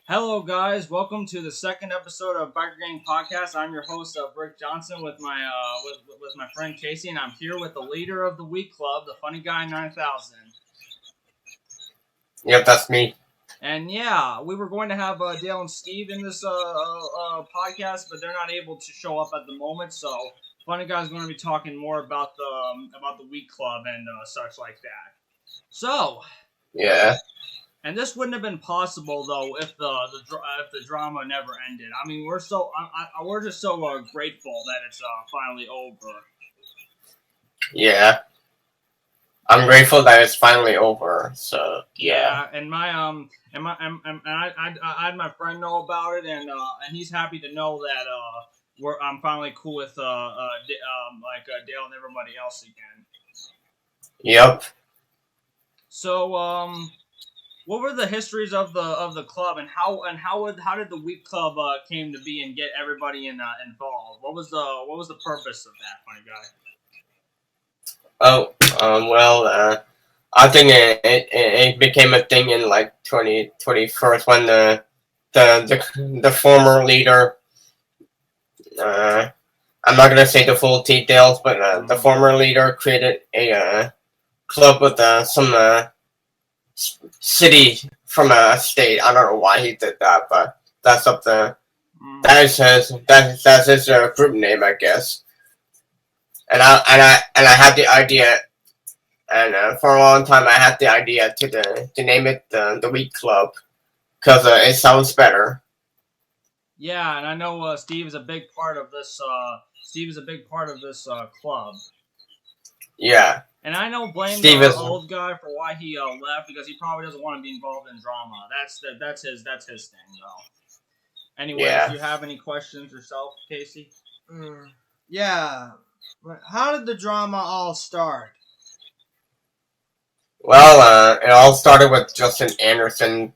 Hello, guys. Welcome to the second episode of Biker Gang Podcast. I'm your host, Brick Johnson, with my friend Casey, and I'm here with the leader of the Week Club, the Funny Guy 9000. Yep, that's me. And yeah, we were going to have Dale and Steve in this podcast, but they're not able to show up at the moment. So Funny Guy's going to be talking more about the Week Club and such like that. So Yeah. And this wouldn't have been possible though if the drama never ended. I mean, we're just so grateful that it's finally over. Yeah. I'm grateful that it's finally over. So yeah. And I had my friend know about it, and he's happy to know that I'm finally cool with Dale and everybody else again. Yep. So what were the histories of the club, and how did the Week Club came to be and get everybody involved? What was the purpose of that, Funny Guy? I think it became a thing in like 2021 when the former leader, I'm not gonna say the full details, but the former leader created a club with some city from a state. I don't know why he did that, but that's up there. That's his group name, I guess. And I had the idea, and for a long time I had the idea to name it the Week Club, because it sounds better. Yeah, and I know Steve is a big part of this. Club. Yeah. And I know blame the old guy for why he left, because he probably doesn't want to be involved in drama. That's his thing, though. Anyways, do you have any questions yourself, Casey? Yeah. How did the drama all start? Well, it all started with Justin Anderson, with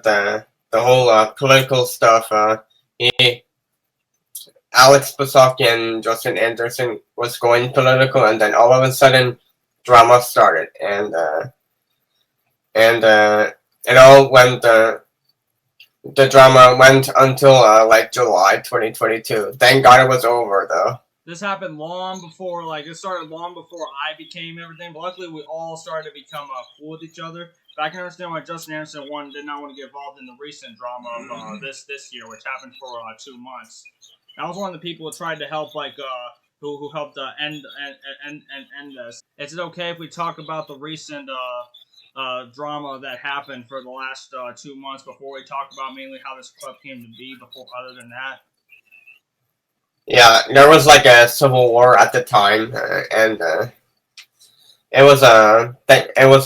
the whole political stuff. Alex Basaki and Justin Anderson was going political, and then all of a sudden, drama started, and it all went. The drama went until like July 2022. Thank God it was over, though. This happened long before, it started long before I became everything. But luckily, we all started to become cool with each other. But I can understand why Justin Anderson did not want to get involved in the recent drama of this year, which happened for 2 months. I was one of the people who tried to help, who helped end this. Is it okay if we talk about the recent drama that happened for the last 2 months before we talk about mainly how this club came to be? Other than that. Yeah, there was like a civil war at the time, and it was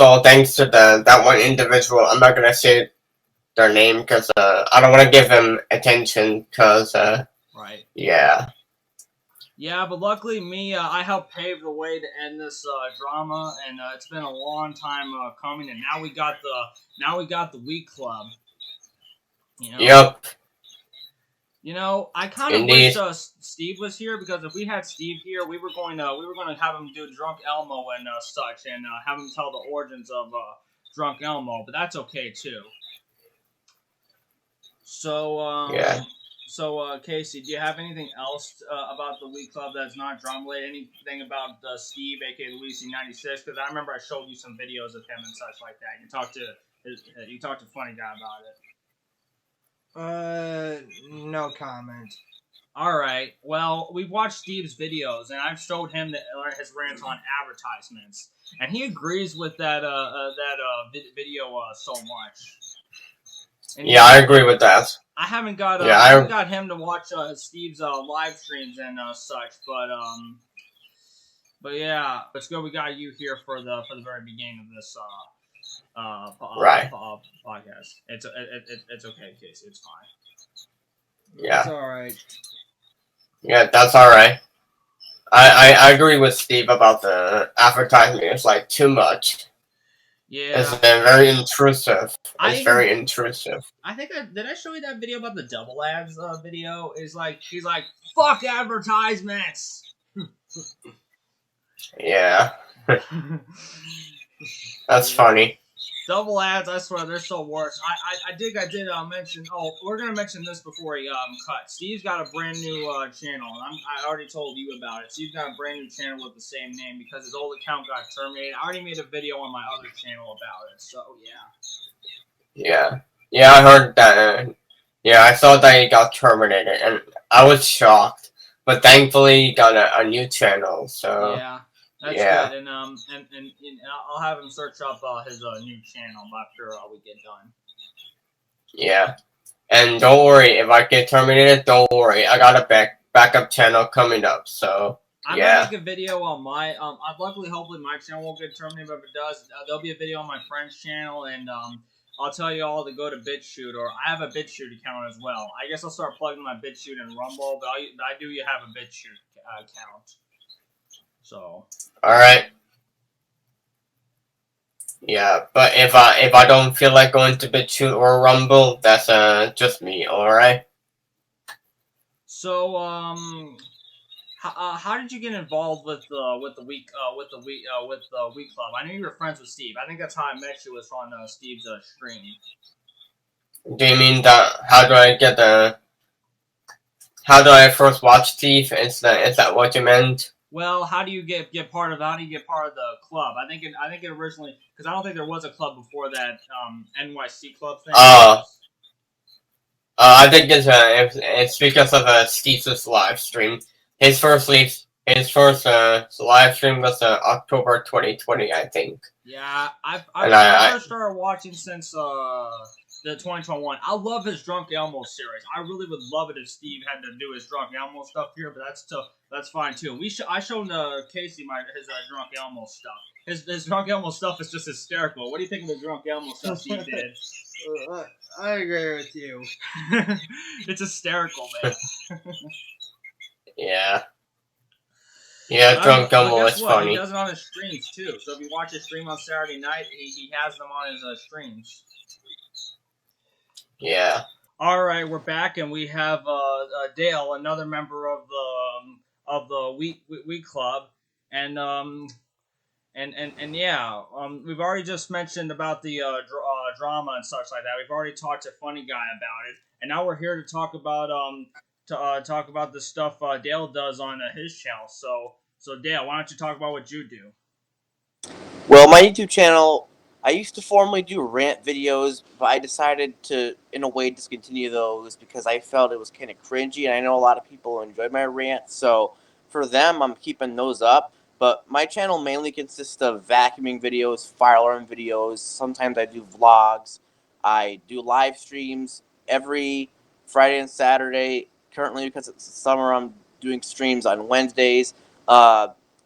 all thanks to that one individual. I'm not gonna say their name because I don't want to give them attention because. Right. Yeah. Yeah, but luckily I helped pave the way to end this drama, and it's been a long time coming, and now we got the Week Club. Yep. I kind of wish Steve was here, because if we had Steve here, we were going to have him do Drunk Elmo and such, and have him tell the origins of Drunk Elmo, but that's okay too. So yeah. So, Casey, do you have anything else about the Week Club that's not drama-related? Anything about Steve, a.k.a. Luisi 96? Because I remember I showed you some videos of him and such like that. You talked to Funny Guy about it. No comment. All right. Well, we've watched Steve's videos, and I've showed him his rants on advertisements, and he agrees with that video so much. And yeah, I agree with that. I haven't got I haven't got him to watch Steve's live streams and such, but yeah, it's good we got you here for the very beginning of this podcast. It's okay, Casey. It's fine. Yeah, it's all right. Yeah, that's all right. I agree with Steve about the advertising. It's like too much. Yeah, it's very intrusive. Very intrusive. I think did I show you that video about the double ads video? He's like, fuck advertisements. Yeah. That's funny. Double ads, I swear, they're so worse. I did mention. Oh, we're gonna mention this before he cut. Steve's got a brand new channel, and I already told you about it. Steve's got a brand new channel with the same name because his old account got terminated. I already made a video on my other channel about it. So yeah. Yeah, I heard that. Yeah, I saw that he got terminated, and I was shocked. But thankfully, he got a new channel. So Yeah. That's yeah. good, and I'll have him search up his new channel after we get done. Yeah. And don't worry, if I get terminated, don't worry. I got a backup channel coming up, so I yeah. might make a video on my luckily hopefully my channel won't get terminated, but if it does, there'll be a video on my friend's channel, and I'll tell you all to go to BitChute, or I have a BitChute account as well. I guess I'll start plugging my BitChute and Rumble, but I do have a BitChute account. So. Alright. Yeah, but if I don't feel like going to BitChute or Rumble, that's just me, alright? So how did you get involved with the week club? I knew you were friends with Steve. I think that's how I met you, was on Steve's stream. Do you mean that? How do I first watch Steve? Is that what you meant? Well, how do you get part of the club? I think it originally, because I don't think there was a club before that NYC club thing. I think it's because of Steve's live stream. His first live stream was October 2020, I think. Yeah, I first started watching since the 2021. I love his Drunk Elmo series. I really would love it if Steve had to do his Drunk Elmo stuff here, but that's fine too. I showed Casey his Drunk Elmo stuff. His Drunk Elmo stuff is just hysterical. What do you think of the Drunk Elmo stuff Steve did? I agree with you. It's hysterical, man. Yeah. Yeah, Drunk Elmo is funny. He does it on his streams too. So if you watch his stream on Saturday night, he has them on his streams. Yeah. All right, we're back, and we have Dale, another member of the week club, and yeah, we've already just mentioned about the drama and such like that. We've already talked to Funny Guy about it, and now we're here to talk about talk about the stuff Dale does on his channel. So Dale, why don't you talk about what you do? Well, my YouTube channel, I used to formerly do rant videos, but I decided to, in a way, discontinue those because I felt it was kind of cringy, and I know a lot of people enjoyed my rants, so for them, I'm keeping those up. But my channel mainly consists of vacuuming videos, fire alarm videos. Sometimes I do vlogs. I do live streams every Friday and Saturday. Currently, because it's summer, I'm doing streams on Wednesdays.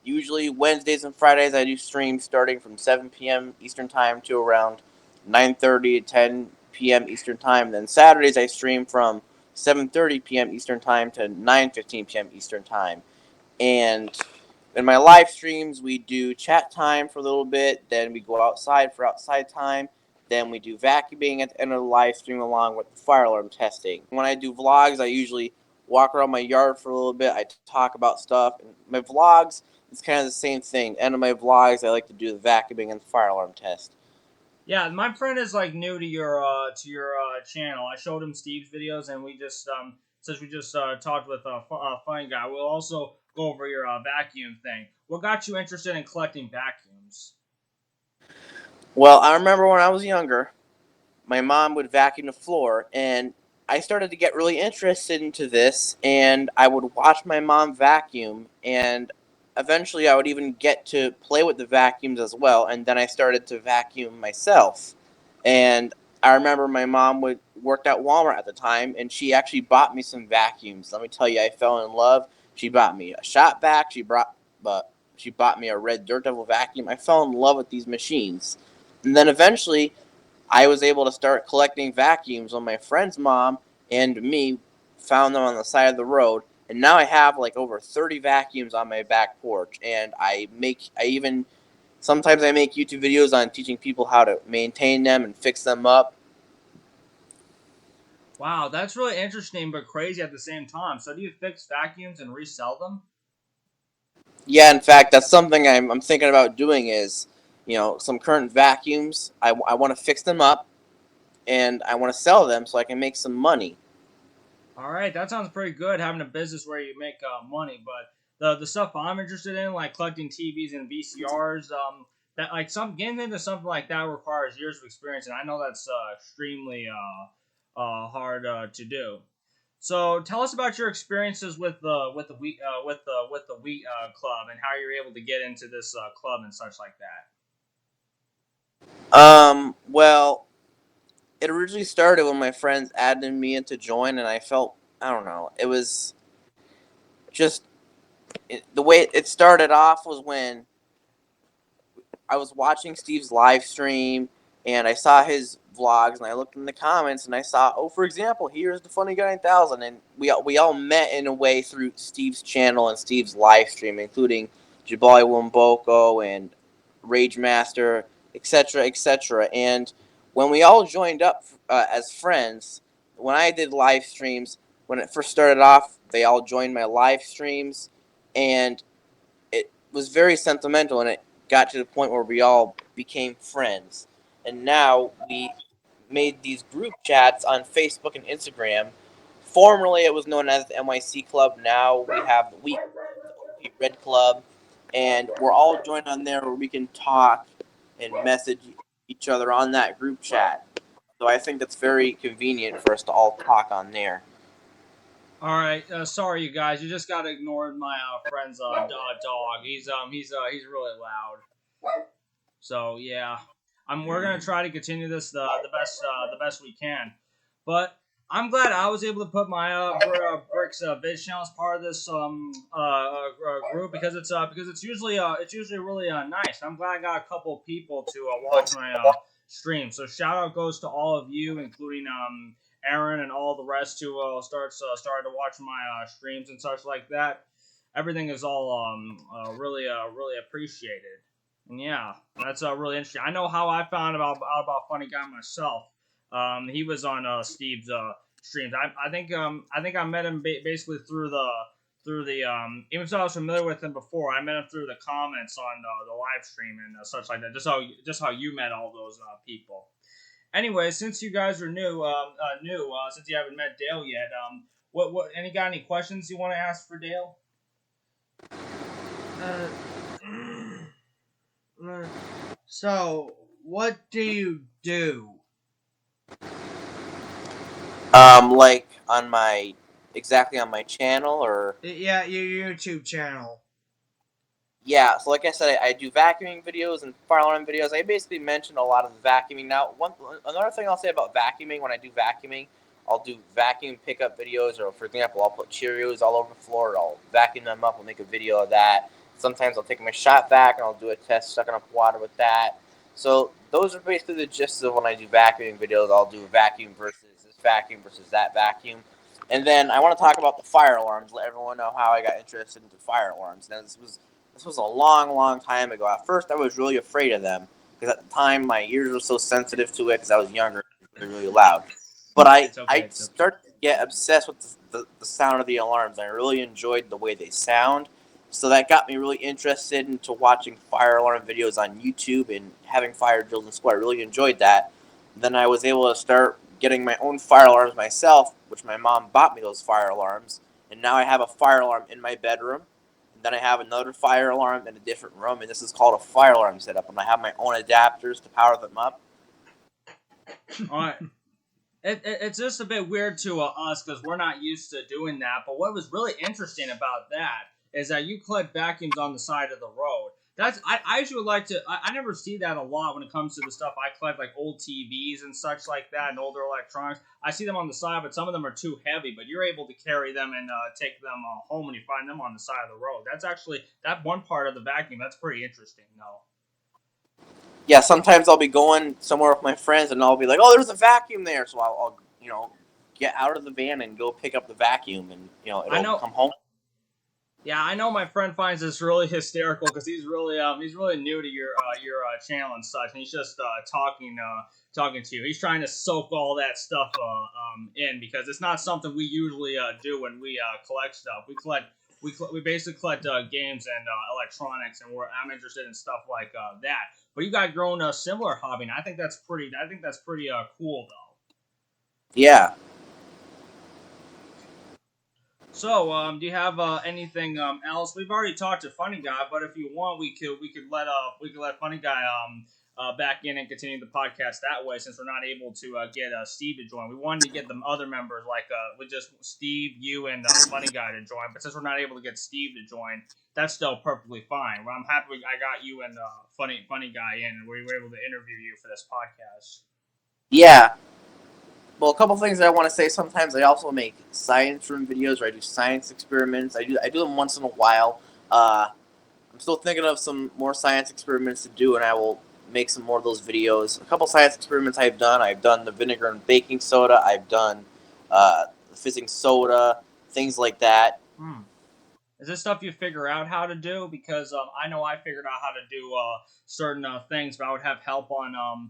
Usually Wednesdays and Fridays I do streams starting from 7 p.m. Eastern Time to around 9:30 to 10 p.m. Eastern Time. Then Saturdays I stream from 7:30 p.m. Eastern Time to 9:15 p.m. Eastern Time. And in my live streams, we do chat time for a little bit, then we go outside for outside time, then we do vacuuming at the end of the live stream along with the fire alarm testing. When I do vlogs, I usually walk around my yard for a little bit, I talk about stuff. And my vlogs, it's kind of the same thing. End of my vlogs, I like to do the vacuuming and the fire alarm test. Yeah, my friend is like new to your channel. I showed him Steve's videos, and we just since we just talked with Funny Guy, we'll also go over your vacuum thing. What got you interested in collecting vacuums? Well, I remember when I was younger, my mom would vacuum the floor, and I started to get really interested into this, and I would watch my mom vacuum, and eventually I would even get to play with the vacuums as well, and then I started to vacuum myself. And I remember my mom worked at Walmart at the time, and she actually bought me some vacuums. Let me tell you, I fell in love. She bought me a shop vac. She bought me a red Dirt Devil vacuum. I fell in love with these machines. And then eventually, I was able to start collecting vacuums when my friend's mom and me found them on the side of the road. And now I have like over 30 vacuums on my back porch. And sometimes I make YouTube videos on teaching people how to maintain them and fix them up. Wow, that's really interesting but crazy at the same time. So do you fix vacuums and resell them? Yeah, in fact, that's something I'm thinking about doing is some current vacuums. I want to fix them up, and I want to sell them so I can make some money. All right, that sounds pretty good. Having a business where you make money, but the stuff I'm interested in, like collecting TVs and VCRs, that like some getting into something like that requires years of experience, and I know that's extremely hard to do. So tell us about your experiences with the Wheat Club and how you're able to get into this club and such like that. Well, it originally started when my friends added me in to join, and I felt, I don't know, it was just the way it started off was when I was watching Steve's live stream, and I saw his vlogs, and I looked in the comments, and I saw, for example, here's the Funny Guy 9000, and we all met in a way through Steve's channel and Steve's live stream, including Jabali Womboko and Rage Master, etc., etc. And when we all joined up as friends, when I did live streams, when it first started off, they all joined my live streams, and it was very sentimental, and it got to the point where we all became friends. And now we made these group chats on Facebook and Instagram. Formerly, it was known as the NYC Club. Now we have the Wheat Red Club, and we're all joined on there where we can talk and message each other on that group chat. So I think that's very convenient for us to all talk on there. All right, sorry you guys, you just got ignored my friend's dog. He's really loud. So yeah, we're gonna try to continue this the best we can. But I'm glad I was able to put my Bricks Biz channel as part of this group because it's usually really nice. I'm glad I got a couple of people to watch my stream. So shout out goes to all of you, including Aaron and all the rest who started to watch my streams and such like that. Everything is all really appreciated. And yeah, that's really interesting. I know how I found out about Funny Guy myself. He was on Steve's streams. I think I met him basically through the even though I was familiar with him before, I met him through the comments on the live stream and such like that. Just how you met all those people. Anyway, since you guys are new, since you haven't met Dale yet, what got any questions you want to ask for Dale? So, what do you do? Like on my channel, or Yeah, your YouTube channel. yeah. So like I said, I do vacuuming videos and fire alarm videos. I basically mentioned a lot of the vacuuming. Now, another thing I'll say about vacuuming, when I do vacuuming, I'll do vacuum pickup videos, or for example, I'll put Cheerios all over the floor. I'll vacuum them up. I'll make a video of that. Sometimes I'll take my shop vac and I'll do a test sucking up water with that. So those are basically the gist of when I do vacuuming videos. I'll do vacuum versus this vacuum versus that vacuum. And then I want to talk about the fire alarms. Let everyone know how I got interested into fire alarms. Now this was a long time ago. At first, I was really afraid of them because at the time my ears were so sensitive to it because I was younger. It was really loud. But I started to get obsessed with the sound of the alarms. I really enjoyed the way they sound. So that got me really interested into watching fire alarm videos on YouTube and having fire drills in school. I really enjoyed that. Then I was able to start getting my own fire alarms myself, which my mom bought me those fire alarms. And now I have a fire alarm in my bedroom. And then I have another fire alarm in a different room, and this is called a fire alarm setup. And I have my own adapters to power them up. All right. It's just a bit weird to us because we're not used to doing that. But what was really interesting about that is that you collect vacuums on the side of the road. I usually like to. I never see that a lot when it comes to the stuff I collect, like old TVs and such like that, and older electronics. I see them on the side, but some of them are too heavy. But you're able to carry them and take them home when you find them on the side of the road. That's actually that one part of the vacuum. That's pretty interesting, though. Yeah, sometimes I'll be going somewhere with my friends, and I'll be like, "Oh, there's a vacuum there," so I'll get out of the van and go pick up the vacuum, and it'll come home. Yeah, I know my friend finds this really hysterical because he's really new to your channel and such, and he's just talking to you. He's trying to soak all that stuff in because it's not something we usually do when we collect stuff. We collect we basically collect games and electronics, and I'm interested in stuff like that. But you got your own similar hobby, and I think that's pretty cool though. Yeah. So, do you have anything else? We've already talked to Funny Guy, but if you want, we could let Funny Guy back in and continue the podcast that way. Since we're not able to get Steve to join, we wanted to get the other members like with just Steve, you, and Funny Guy to join. But since we're not able to get Steve to join, that's still perfectly fine. Well, I'm happy I got you and Funny Guy in, and we were able to interview you for this podcast. Yeah. Well, a couple things that I want to say. Sometimes I also make science room videos where I do science experiments. I do them once in a while. I'm still thinking of some more science experiments to do, and I will make some more of those videos. A couple science experiments I've done the vinegar and baking soda. I've done fizzing soda, things like that. Is this stuff you figure out how to do? Because I know I figured out how to do certain things, but I would have help on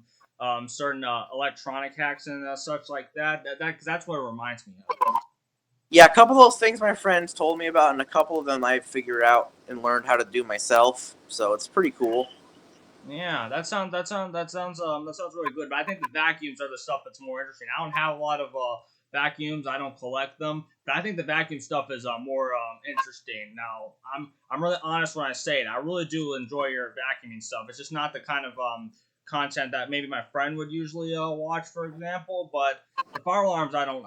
certain electronic hacks and such like that. Cause that's what it reminds me of. Yeah, a couple of those things my friends told me about, and a couple of them I figured out and learned how to do myself. So it's pretty cool. Yeah, that sounds really good. But I think the vacuums are the stuff that's more interesting. I don't have a lot of vacuums. I don't collect them, but I think the vacuum stuff is more interesting. Now, I'm really honest when I say it. I really do enjoy your vacuuming stuff. It's just not the kind of content that maybe my friend would usually watch, for example. But the fire alarms, I don't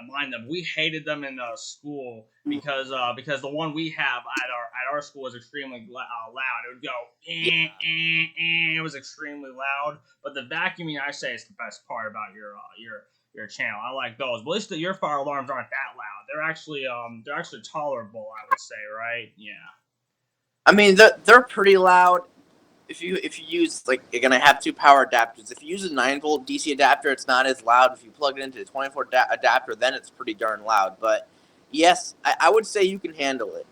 mind them. We hated them in school because the one we have at our school was extremely loud. It would go, it was extremely loud. But the vacuuming, I say, is the best part about your channel. I like those. But at least your fire alarms aren't that loud. They're actually tolerable, I would say, right? Yeah. I mean, they're pretty loud. If you use, like, you're gonna have two power adapters. If you use a 9-volt DC adapter, it's not as loud. If you plug it into a 24 adapter, then it's pretty darn loud. But yes, I would say you can handle it.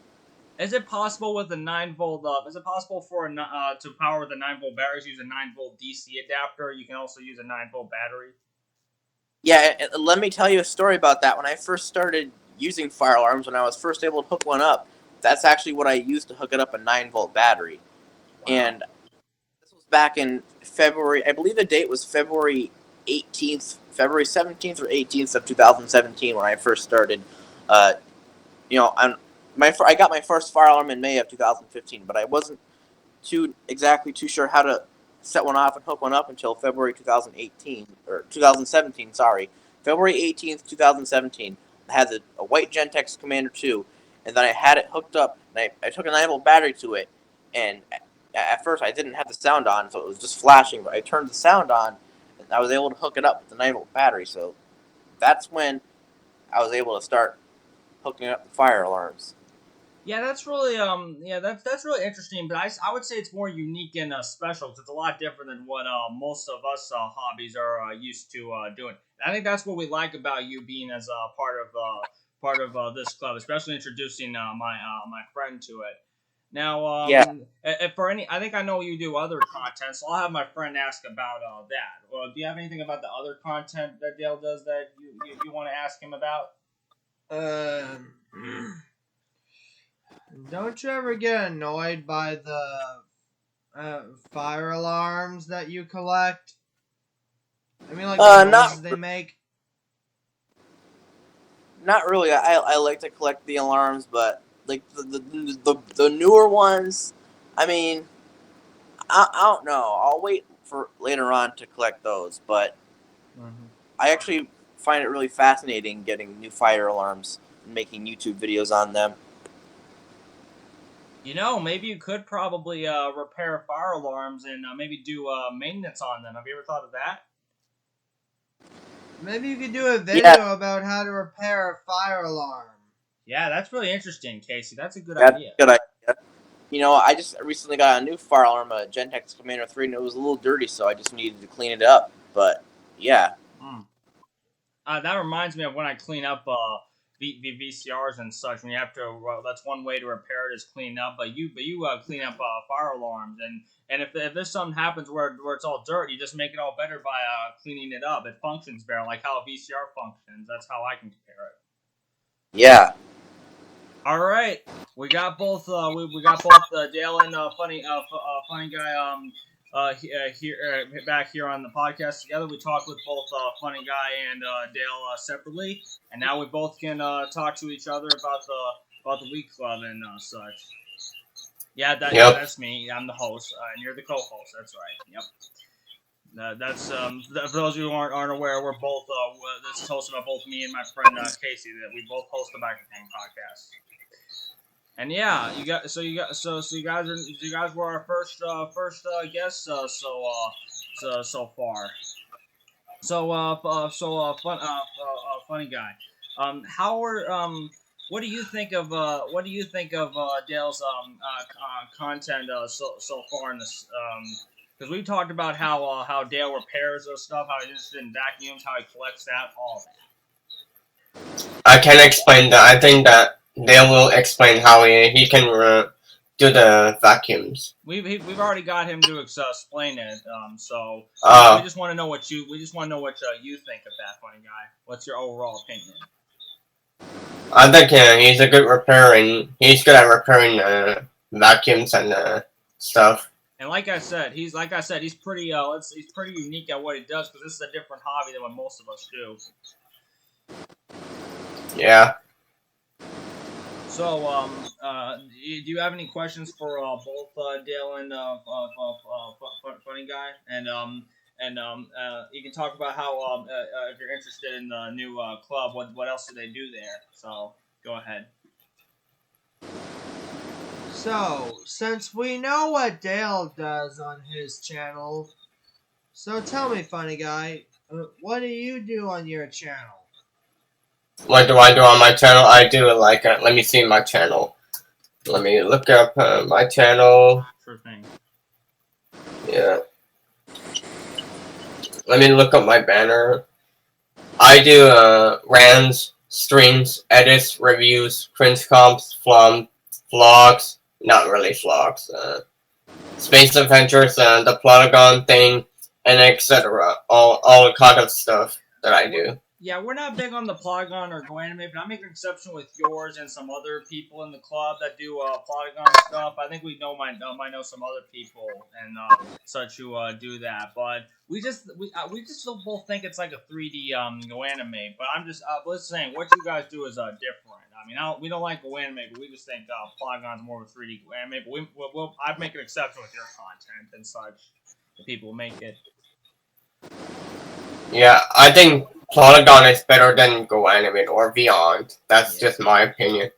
Is it possible with a 9-volt? Is it possible for to power with a 9-volt batteries use a 9-volt DC adapter? You can also use a 9-volt battery. Yeah, and let me tell you a story about that. When I first started using fire alarms, when I was first able to hook one up, that's actually what I used to hook it up, a 9-volt battery. Wow. And this was back in February. I believe the date was February 17th or 18th of 2017 when I first started. I got my first fire alarm in May of 2015, but I wasn't too sure how to set one off and hook one up until February 2017. Sorry, February 18th, 2017. I had a white Gentex Commander 2, and then I had it hooked up, and I took a 9-volt battery to it, and at first I didn't have the sound on, so it was just flashing, but I turned the sound on, and I was able to hook it up with the 9-volt battery, so that's when I was able to start hooking up the fire alarms. Yeah, that's really that's really interesting. But I would say it's more unique and special because it's a lot different than what most of us hobbies are used to doing. And I think that's what we like about you being as a part of this club, especially introducing my friend to it. Now, if for any, I think I know you do other content, so I'll have my friend ask about that. Well, do you have anything about the other content that Dale does that you want to ask him about? Don't you ever get annoyed by the fire alarms that you collect? I mean, like the noises they make. Not really. I like to collect the alarms, but like the newer ones, I mean, I don't know. I'll wait for later on to collect those, but I actually find it really fascinating getting new fire alarms and making YouTube videos on them. You know, maybe you could probably repair fire alarms and maybe do maintenance on them. Have you ever thought of that? Maybe you could do a video about how to repair a fire alarm. Yeah, that's really interesting, Casey. That's a good idea. Good idea. You know, I just recently got a new fire alarm, a Gentex Commander 3, and it was a little dirty, so I just needed to clean it up. But, yeah. That reminds me of when I clean up VCRs and such. When you have to, that's one way to repair it is clean up. But you clean up fire alarms, and if there's something happens where it's all dirt, you just make it all better by cleaning it up. It functions better, like how a VCR functions. That's how I can compare it. Yeah. All right, we got both. We got both Dale and funny guy. Here back here on the podcast together. We talked with both funny guy and Dale separately, and now we both can talk to each other about the week club and such. Yeah, Yep. that's me. I'm the host, and you're the co-host. That's right. Yep. That's for those of you who aren't aware, we're both this is hosted by both me and my friend Casey. That we both host the Biker Gang podcast. And yeah, you got so you got so you guys were our first guests so far. Funny guy. How are what do you think of Dale's content so far in this because we've talked about how Dale repairs those stuff, how he's interested in vacuums, how he collects that, all that. I can explain that. I think that they will explain how he can do the vacuums. We've already got him to explain it. So we just want to know what you think of that, funny guy. What's your overall opinion? I think he's a good repairing. He's good at repairing vacuums and stuff. And like I said, he's pretty he's pretty unique at what he does because this is a different hobby than what most of us do. Yeah. So, do you have any questions for both Dale and funny guy? And you can talk about how if you're interested in the new club, what else do they do there? So, go ahead. So, since we know what Dale does on his channel, so tell me, funny guy, what do you do on your channel? What do I do on my channel? I do like let me see my channel. Let me look up my channel. Sure thing. Yeah. Let me look up my banner. I do rants, streams, edits, reviews, cringe comps, vlogs. Not really vlogs. Space adventures, the Plotagon thing, and etc. All kind of stuff that I do. Yeah, we're not big on the Plotagon or Go Anime, but I make an exception with yours and some other people in the club that do Plotagon stuff. I think we might know some other people and such who do that. But we just both think it's like a 3D Go Anime. But I'm just saying what you guys do is different. I mean, we don't like Go Anime, but we just think Plotagon's more of a 3D Go Anime. But I'd make an exception with your content and such. The people make it. Yeah, I think Plotagon is better than Go Animate or Beyond. That's just my opinion.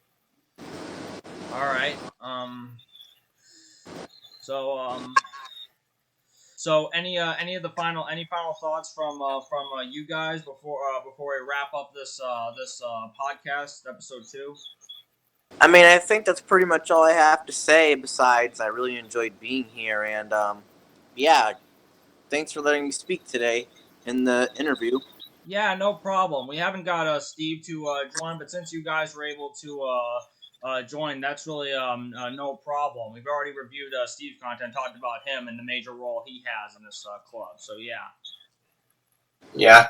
All right. So any of the final thoughts from you guys before we wrap up this podcast episode 2? I mean, I think that's pretty much all I have to say. Besides, I really enjoyed being here, and yeah, thanks for letting me speak today in the interview. Yeah, no problem. We haven't got Steve to join, but since you guys were able to join, that's really no problem. We've already reviewed Steve's content, talked about him and the major role he has in this club. So yeah. Yeah,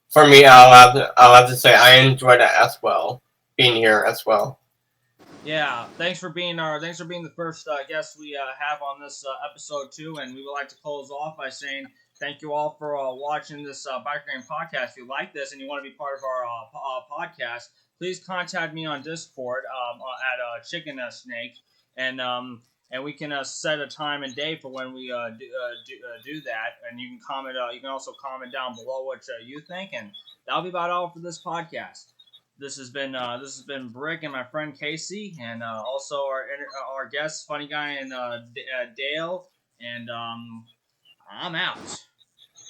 for me, I'll have to say I enjoyed it as well, being here as well. Yeah, thanks for being the first guest we have on this episode 2, and we would like to close off by saying thank you all for watching this Biker Gang podcast. If you like this and you want to be part of our podcast, please contact me on Discord at Chicken Snake, and we can set a time and day for when we do that. And you can comment. You can also comment down below what you think, and that'll be about all for this podcast. This has been Brick and my friend Casey, and also our guests, funny guy and Dale, and I'm out.